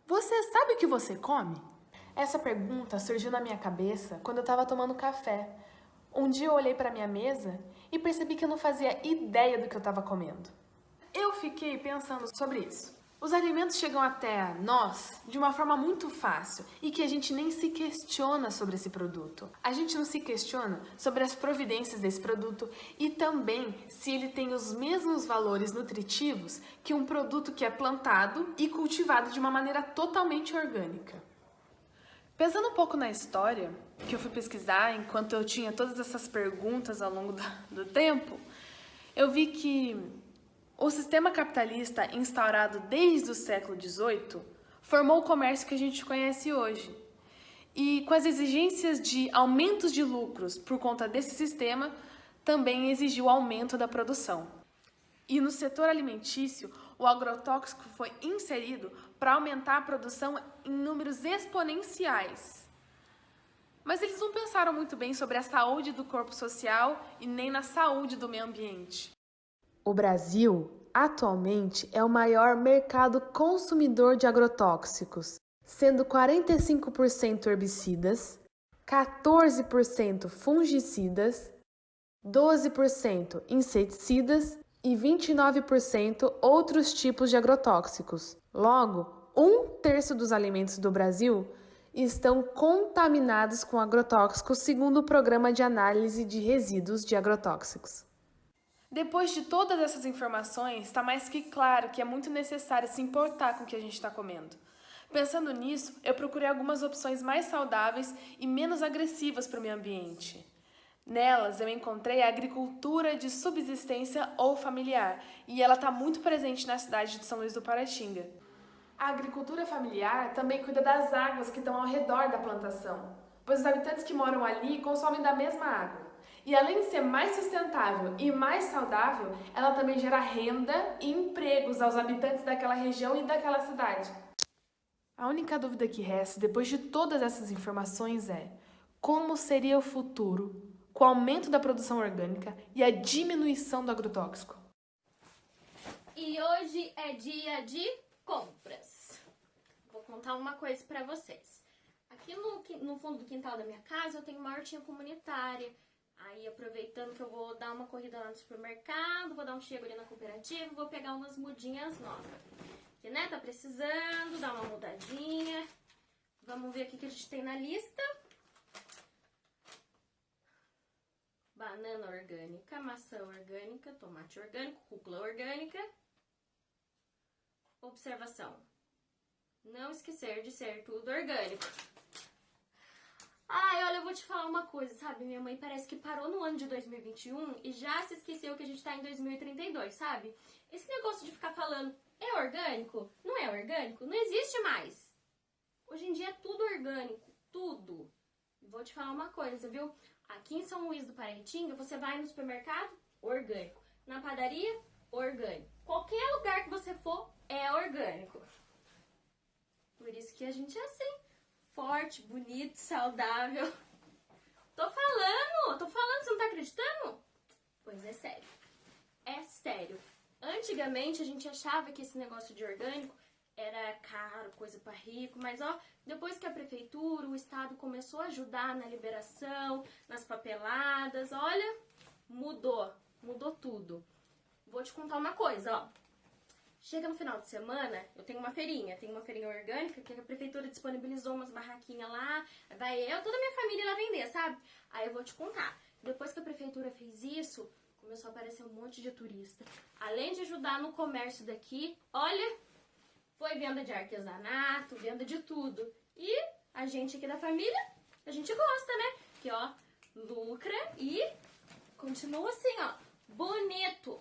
Você sabe o que você come? Essa pergunta surgiu na minha cabeça quando eu estava tomando café. Um dia eu olhei para minha mesa e percebi que eu não fazia ideia do que eu estava comendo. Eu fiquei pensando sobre isso. Os alimentos chegam até nós de uma forma muito fácil e que a gente nem se questiona sobre esse produto. A gente não se questiona sobre as providências desse produto e também se ele tem os mesmos valores nutritivos que um produto que é plantado e cultivado de uma maneira totalmente orgânica. Pensando um pouco na história, que eu fui pesquisar enquanto eu tinha todas essas perguntas ao longo do tempo, eu vi que o sistema capitalista instaurado desde o século XVIII formou o comércio que a gente conhece hoje. E com as exigências de aumentos de lucros por conta desse sistema, também exigiu o aumento da produção. E no setor alimentício, o agrotóxico foi inserido para aumentar a produção em números exponenciais. Mas eles não pensaram muito bem sobre a saúde do corpo social e nem na saúde do meio ambiente. O Brasil, atualmente, é o maior mercado consumidor de agrotóxicos, sendo 45% herbicidas, 14% fungicidas, 12% inseticidas e 29% outros tipos de agrotóxicos. Logo, 1/3 dos alimentos do Brasil estão contaminados com agrotóxicos, segundo o Programa de Análise de Resíduos de Agrotóxicos. Depois de todas essas informações, está mais que claro que é muito necessário se importar com o que a gente está comendo. Pensando nisso, eu procurei algumas opções mais saudáveis e menos agressivas para o meio ambiente. Nelas, eu encontrei a agricultura de subsistência ou familiar, e ela está muito presente na cidade de São Luís do Paratinga. A agricultura familiar também cuida das águas que estão ao redor da plantação, pois os habitantes que moram ali consomem da mesma água. E além de ser mais sustentável e mais saudável, ela também gera renda e empregos aos habitantes daquela região e daquela cidade. A única dúvida que resta, depois de todas essas informações, é como seria o futuro com o aumento da produção orgânica e a diminuição do agrotóxico? E hoje é dia de compras. Vou contar uma coisa pra vocês. Aqui no fundo do quintal da minha casa eu tenho uma hortinha comunitária. Aí, aproveitando que eu vou dar uma corrida lá no supermercado, vou dar um chego ali na cooperativa, vou pegar umas mudinhas novas. Que, né, tá precisando dar uma mudadinha. Vamos ver o que a gente tem na lista. Banana orgânica, maçã orgânica, tomate orgânico, rúcula orgânica. Observação: não esquecer de ser tudo orgânico. Ai, olha, eu vou te falar uma coisa, sabe? Minha mãe parece que parou no ano de 2021 e já se esqueceu que a gente tá em 2032, sabe? Esse negócio de ficar falando, é orgânico? Não é orgânico? Não existe mais. Hoje em dia é tudo orgânico, tudo. Vou te falar uma coisa, viu? Aqui em São Luís do Paraitinga, você vai no supermercado, orgânico. Na padaria, orgânico. Qualquer lugar que você for, é orgânico. Por isso que a gente é assim. Forte, bonito, saudável. Tô falando, você não tá acreditando? Pois é sério. É sério. Antigamente a gente achava que esse negócio de orgânico era caro, coisa pra rico, mas ó, depois que a prefeitura, o estado começou a ajudar na liberação, nas papeladas, olha, mudou tudo. Vou te contar uma coisa, ó. Chega no final de semana, eu tenho uma feirinha orgânica que a prefeitura disponibilizou umas barraquinhas lá, vai eu, toda a minha família lá vender, sabe? Aí eu vou te contar, depois que a prefeitura fez isso, começou a aparecer um monte de turista. Além de ajudar no comércio daqui, olha, foi venda de artesanato, venda de tudo. E a gente aqui da família, a gente gosta, né? Que ó, lucra e continua assim, ó, bonito.